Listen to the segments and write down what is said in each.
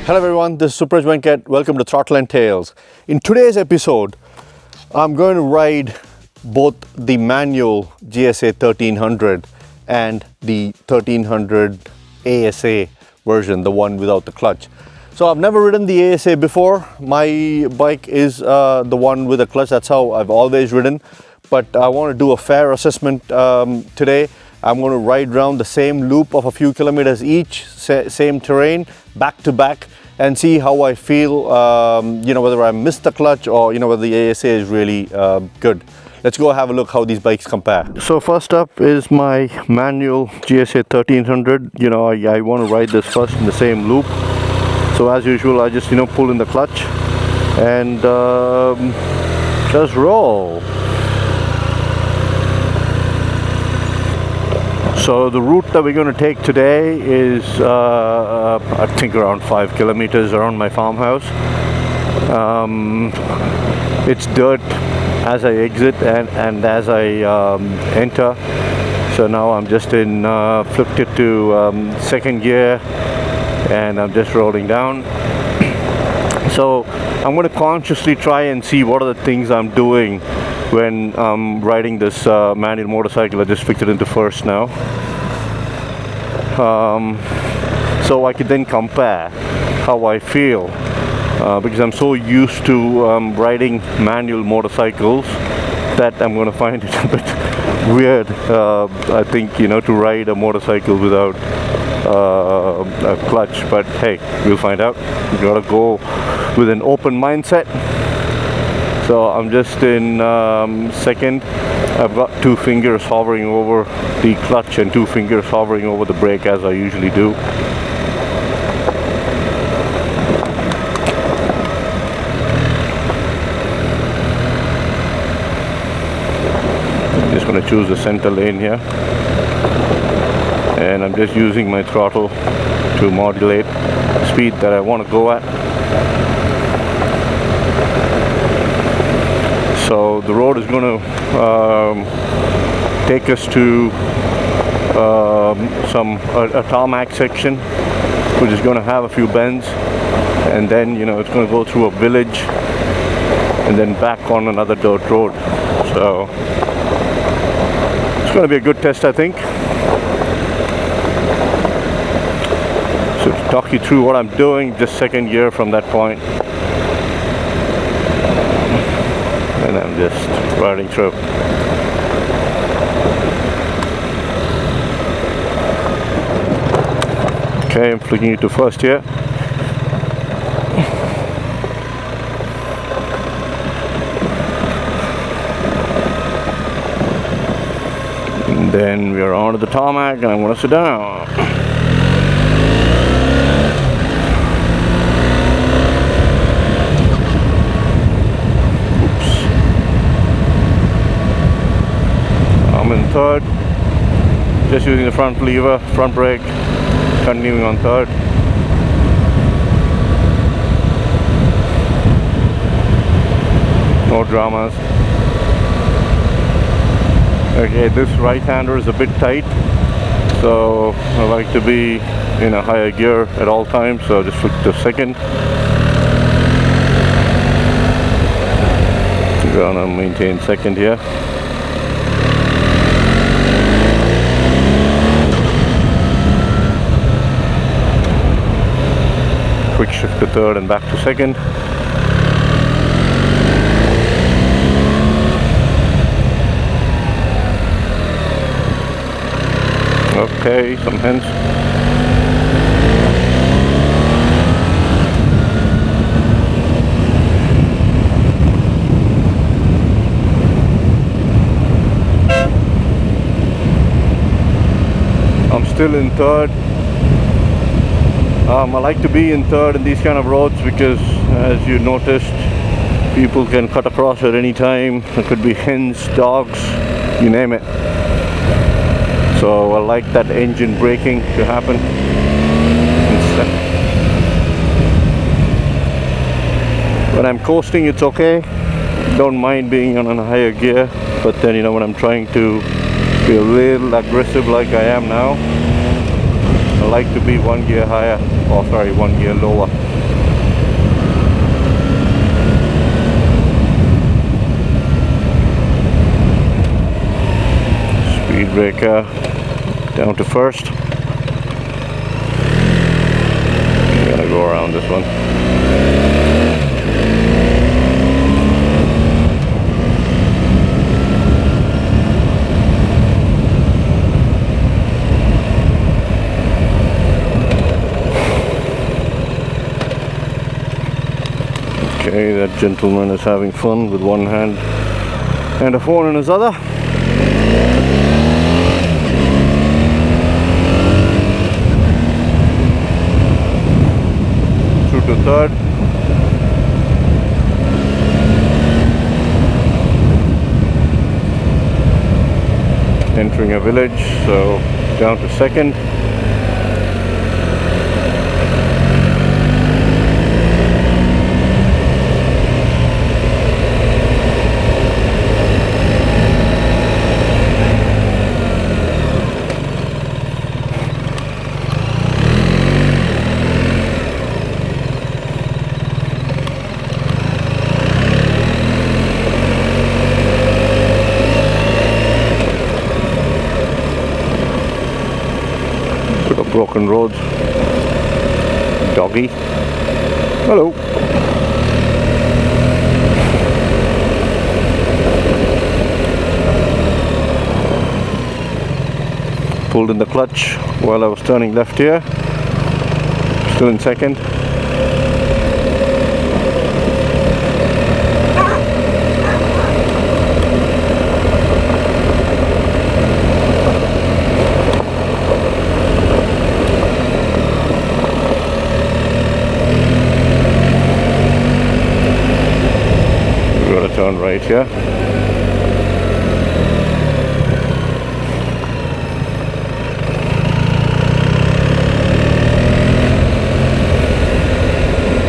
Hello everyone, this is Supraj Venkat. Welcome to Throttle Tales. In today's episode, I'm going to ride both the manual GSA 1300 and the 1300 ASA version, the one without the clutch. So I've never ridden the ASA before. My bike is the one with a clutch. That's how I've always ridden. But I want to do a fair assessment today. I'm going to ride around the same loop of a few kilometers each, same terrain, back to back, and see how I feel, whether I missed the clutch or, whether the ASA is really good. Let's go have a look how these bikes compare. So first up is my manual GSA 1300. I want to ride this first in the same loop. So as usual, I just, pull in the clutch and just roll. So the route that we're going to take today is, I think around 5 kilometers around my farmhouse. It's dirt as I exit and as I enter. So now I'm just flipped it to second gear and I'm just rolling down. So I'm going to consciously try and see what are the things I'm doing when I'm riding this manual motorcycle. I just flipped it into first now. So I could then compare how I feel because I'm so used to riding manual motorcycles that I'm going to find it a bit weird, I think, to ride a motorcycle without a clutch. But hey, we'll find out. You gotta go with an open mindset. So I'm just in second. I've got 2 fingers hovering over the clutch and 2 fingers hovering over the brake as I usually do. I'm just going to choose the center lane here. And I'm just using my throttle to modulate the speed that I want to go at. So the road is going to take us to a tarmac section, which is going to have a few bends, and then it's going to go through a village and then back on another dirt road. So it's going to be a good test, I think. So to talk you through what I'm doing, just second gear from that point. And I'm just riding through. Okay, I'm flicking it to first here. And then we are onto the tarmac and I'm going to sit down. I'm in third, just using the front lever, front brake, continuing on third. No dramas. Okay, this right-hander is a bit tight, so I like to be in a higher gear at all times, so just flip to second. We're gonna maintain second here. Quick shift to third and back to second. Okay, some hints. I'm still in third. I like to be in third in these kind of roads because, as you noticed, people can cut across at any time. There could be hens, dogs, you name it. So I like that engine braking to happen. When I'm coasting, it's okay. Don't mind being on a higher gear, but then when I'm trying to be a little aggressive like I am now, I like to be one gear higher, or sorry, one gear lower. breaker down to first. I'm gonna go around this one. Okay, that gentleman is having fun with one hand and a phone in his other. Through to third. Entering a village, so down to second. Broken roads. Doggy. Hello. Pulled in the clutch while I was turning left here. Still in second. Turn right here.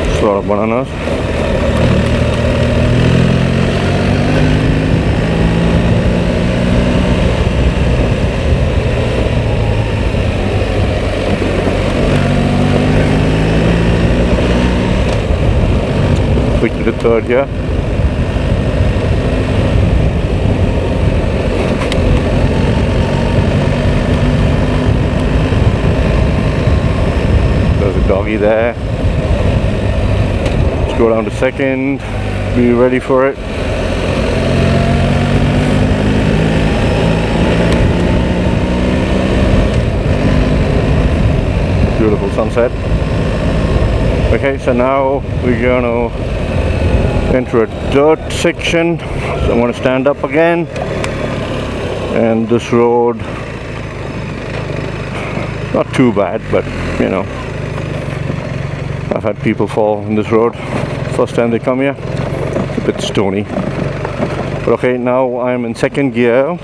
There's a lot of bananas. Switch to the third here. Doggy there. Let's go down to second. Be ready for it. Beautiful sunset. Okay, so now we're gonna enter a dirt section. So I'm gonna stand up again. And this road, not too bad, but you know, I've had people fall in this road first time they come here. It's a bit stony. But okay, now I'm in second gear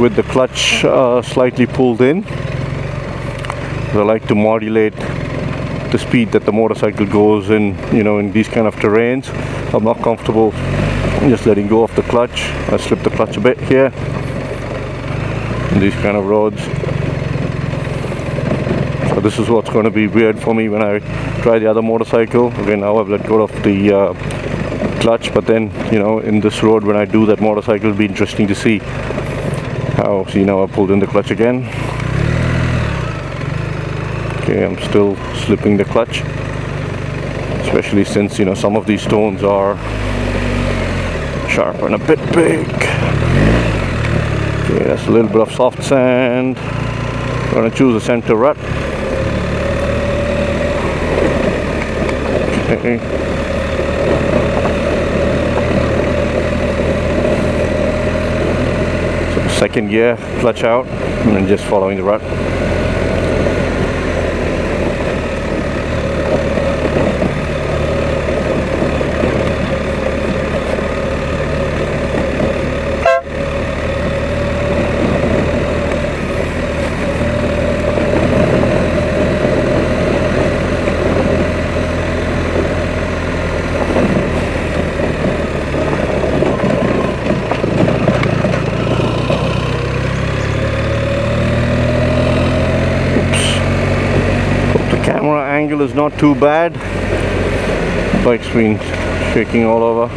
with the clutch slightly pulled in. I like to modulate the speed that the motorcycle goes in, you know, in these kind of terrains. I'm not comfortable just letting go of the clutch. I slip the clutch a bit here in these kind of roads. So this is what's going to be weird for me when I try the other motorcycle. Okay, now I've let go of the clutch, but then, you know, in this road when I do that motorcycle, it'll be interesting to see how, see, now I pulled in the clutch again. Okay, I'm still slipping the clutch, especially since, you know, some of these stones are sharp and a bit big. Okay, that's a little bit of soft sand. I'm going to choose a center rut. Okay. So second gear, clutch out, and then just following the rut. Angle is not too bad. Bike's been shaking all over.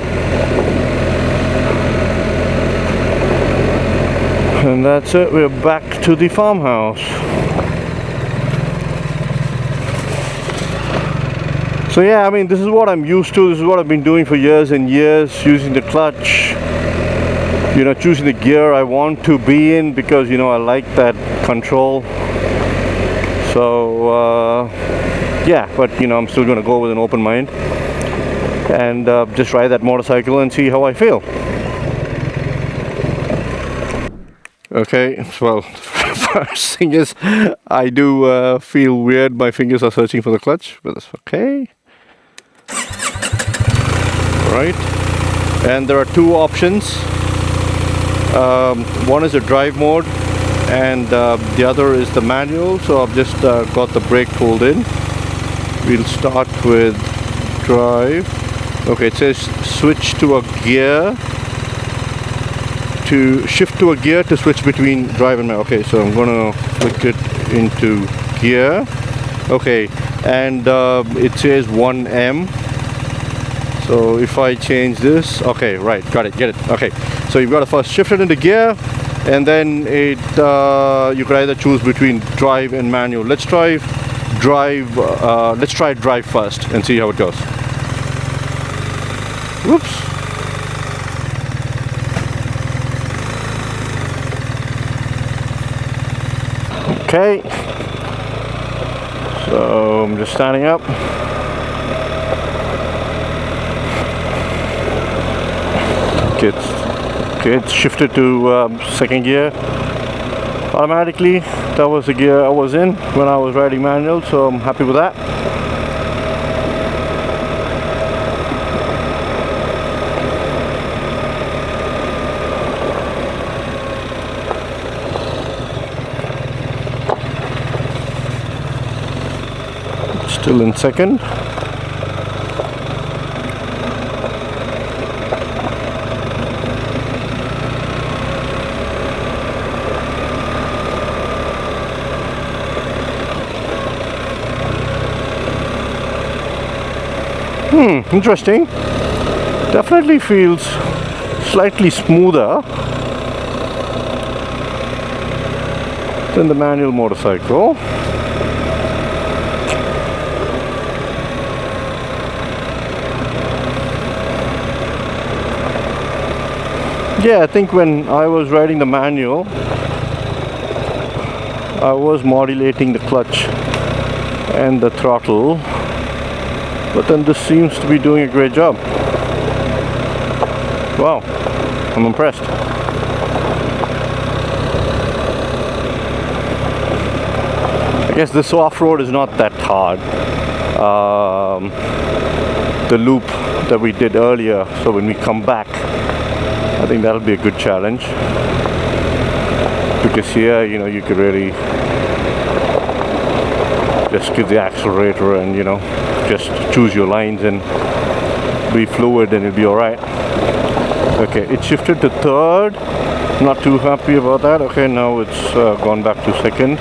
And that's it, we're back to the farmhouse. So yeah, I mean, this is what I'm used to. This is what I've been doing for years and years, using the clutch, you know, choosing the gear I want to be in, because, you know, I like that control. So yeah, but, you know, I'm still going to go with an open mind and just ride that motorcycle and see how I feel. Okay, well, first thing is, I do feel weird. My fingers are searching for the clutch, but that's okay. Right, and there are two options. One is a drive mode, and the other is the manual. So I've just got the brake pulled in. We'll start with drive. Okay, it says switch to a gear. To shift to a gear to switch between drive and manual. Okay, so I'm gonna flick it into gear. Okay, and it says 1M. So if I change this, okay, right, got it, get it. Okay, so you've got to first shift it into gear, and then it you could either choose between drive and manual. Let's try drive. Let's try drive first and see how it goes. Whoops. Okay, so I'm just standing up. Okay, it's shifted to second gear automatically. That was the gear I was in when I was riding manual, so I'm happy with that. Still in second. Interesting. Definitely feels slightly smoother than the manual motorcycle. Yeah, I think when I was riding the manual, I was modulating the clutch and the throttle, but then this seems to be doing a great job. Wow, I'm impressed. I guess this off-road is not that hard. The loop that we did earlier, so when we come back, I think that'll be a good challenge, because here, you know, you could really just give the accelerator and, you know, just choose your lines and be fluid and it'll be alright. Okay, it shifted to third. Not too happy about that. Okay, now it's gone back to second.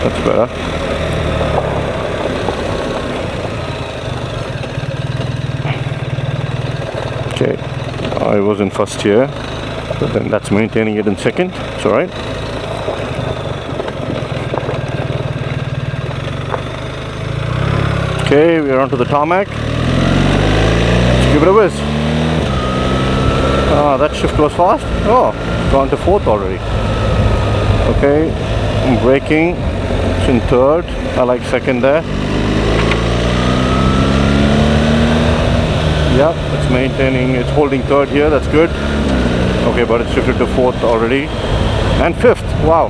That's better. Okay, I was in first here, but then that's maintaining it in second. It's alright. Okay, we're onto the tarmac. Let's give it a whiz. That shift was fast. Oh, gone to fourth already. Okay, I'm braking. It's in third. I like second there. Yep, it's maintaining, it's holding third here, that's good. Okay, but it's shifted to fourth already. And fifth, wow.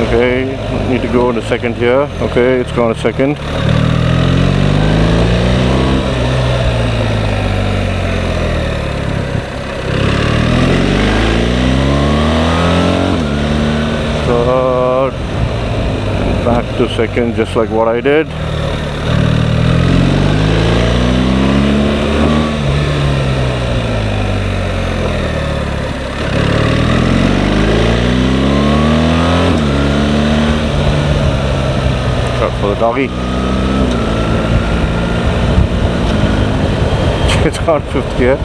Okay, need to go into second here. Okay, it's gone to second. Third. Back to second, just like what I did. for the doggy. It's on 5th gear.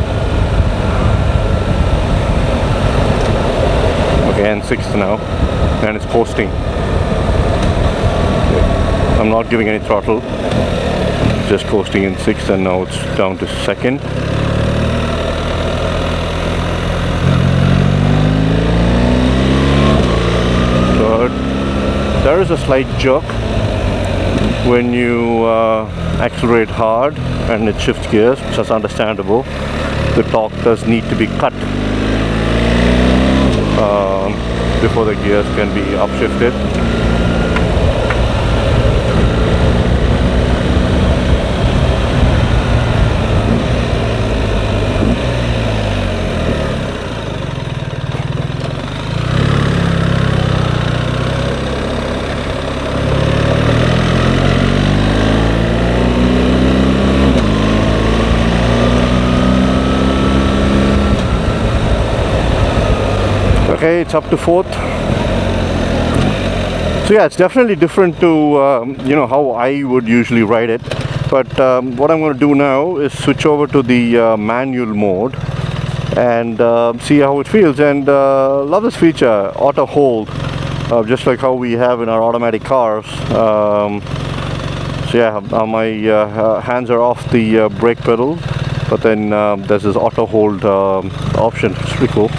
Okay, and 6th now, and it's posting. I'm not giving any throttle, just coasting in 6th, and now it's down to 2nd. Third. There is a slight jerk when you accelerate hard and it shifts gears, which is understandable. The torque does need to be cut before the gears can be upshifted. Okay, it's up to 4th. So yeah, it's definitely different to you know, how I would usually ride it. But what I'm going to do now is switch over to the manual mode and see how it feels. And love this feature, auto hold, just like how we have in our automatic cars. So yeah, my hands are off the brake pedal, but then there's this auto hold option. It's pretty cool.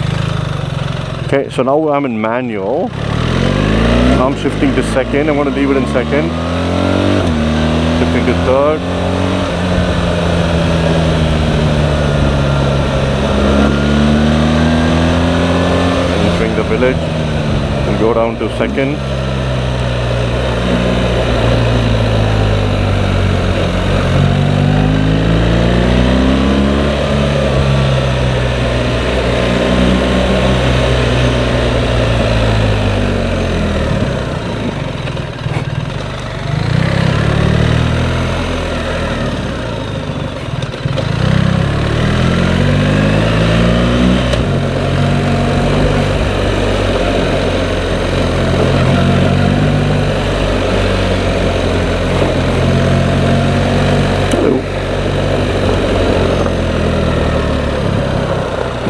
Okay, so now I'm in manual. I'm shifting to 2nd. I'm going to leave it in 2nd. Shifting to 3rd. Entering the village. We'll go down to 2nd.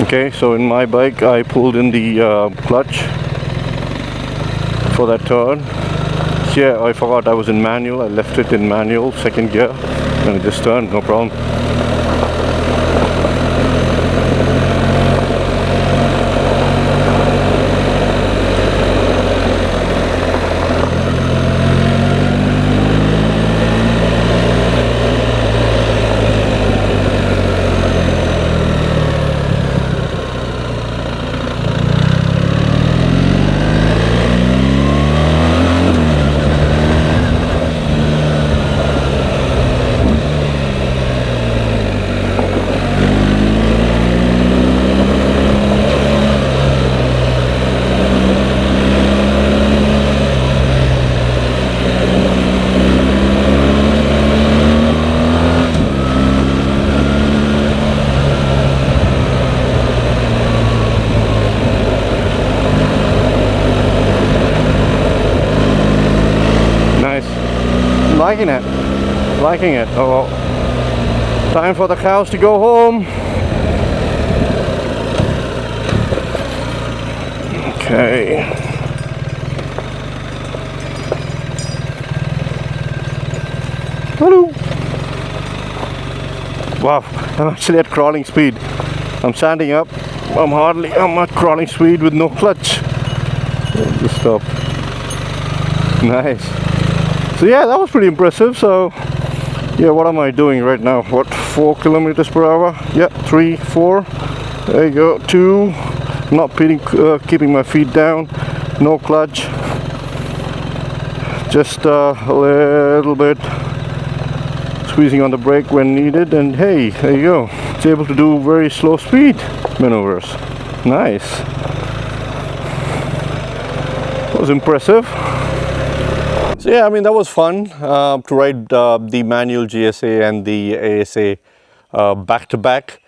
Okay, so in my bike I pulled in the clutch for that turn. So yeah, I forgot I was in manual. I left it in manual, 2nd gear, and it just turned, no problem. Liking it. Oh, well. Time for the cows to go home. Okay. Hello. Wow, I'm actually at crawling speed. I'm standing up. I'm at crawling speed with no clutch. Just stop. Nice. So yeah, that was pretty impressive. So yeah, what am I doing right now? What, 4 kilometers per hour? Yeah, 3, 4. There you go. 2. Not keeping my feet down. No clutch. Just a little bit squeezing on the brake when needed, and hey, there you go. It's able to do very slow speed maneuvers. Nice. That was impressive. So yeah, I mean, that was fun to ride the manual GSA and the ASA back to back.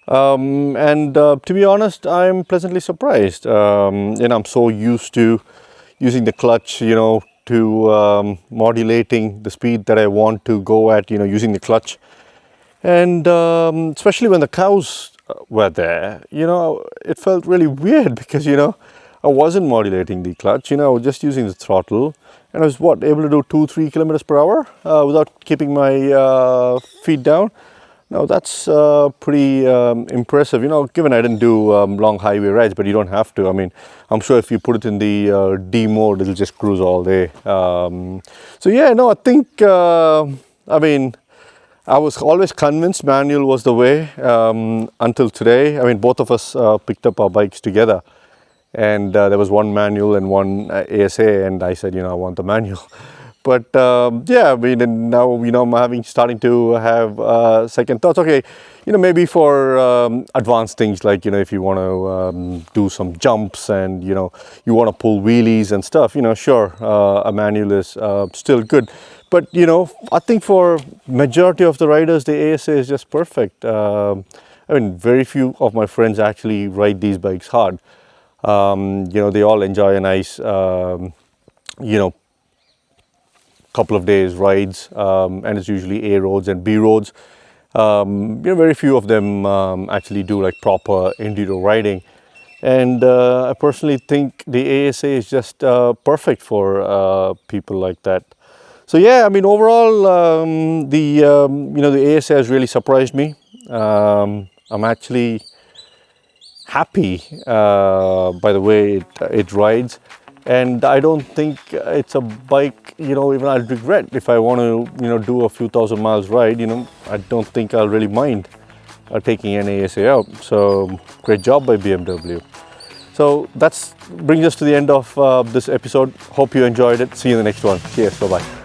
And to be honest, I'm pleasantly surprised. I'm so used to using the clutch, to modulating the speed that I want to go at, using the clutch. And especially when the cows were there, it felt really weird because, I wasn't modulating the clutch, I was just using the throttle. And I was, able to do 2-3 kilometers per hour without keeping my feet down. Now that's pretty impressive, given I didn't do long highway rides, but you don't have to. I mean, I'm sure if you put it in the D mode, it'll just cruise all day. So yeah, no, I think, I mean, I was always convinced manual was the way until today. I mean, both of us picked up our bikes together, and there was one manual and one ASA, and I said, I want the manual. But yeah, I mean, and now, I'm starting to have second thoughts. Okay, maybe for advanced things like, if you want to do some jumps and, you want to pull wheelies and stuff, sure, a manual is still good. But, I think for majority of the riders, the ASA is just perfect. I mean, very few of my friends actually ride these bikes hard. They all enjoy a nice, couple of days rides, and it's usually A roads and B roads. Very few of them actually do like proper enduro riding. And I personally think the ASA is just perfect for people like that. So yeah, I mean, overall, the ASA has really surprised me. I'm actually happy by the way it rides, and I don't think it's a bike, even I'd regret if I want to, do a few thousand miles ride. I don't think I'll really mind taking an ASA out. So great job by BMW. So that brings us to the end of this episode. Hope you enjoyed it. See you in the next one. Cheers. Bye-bye.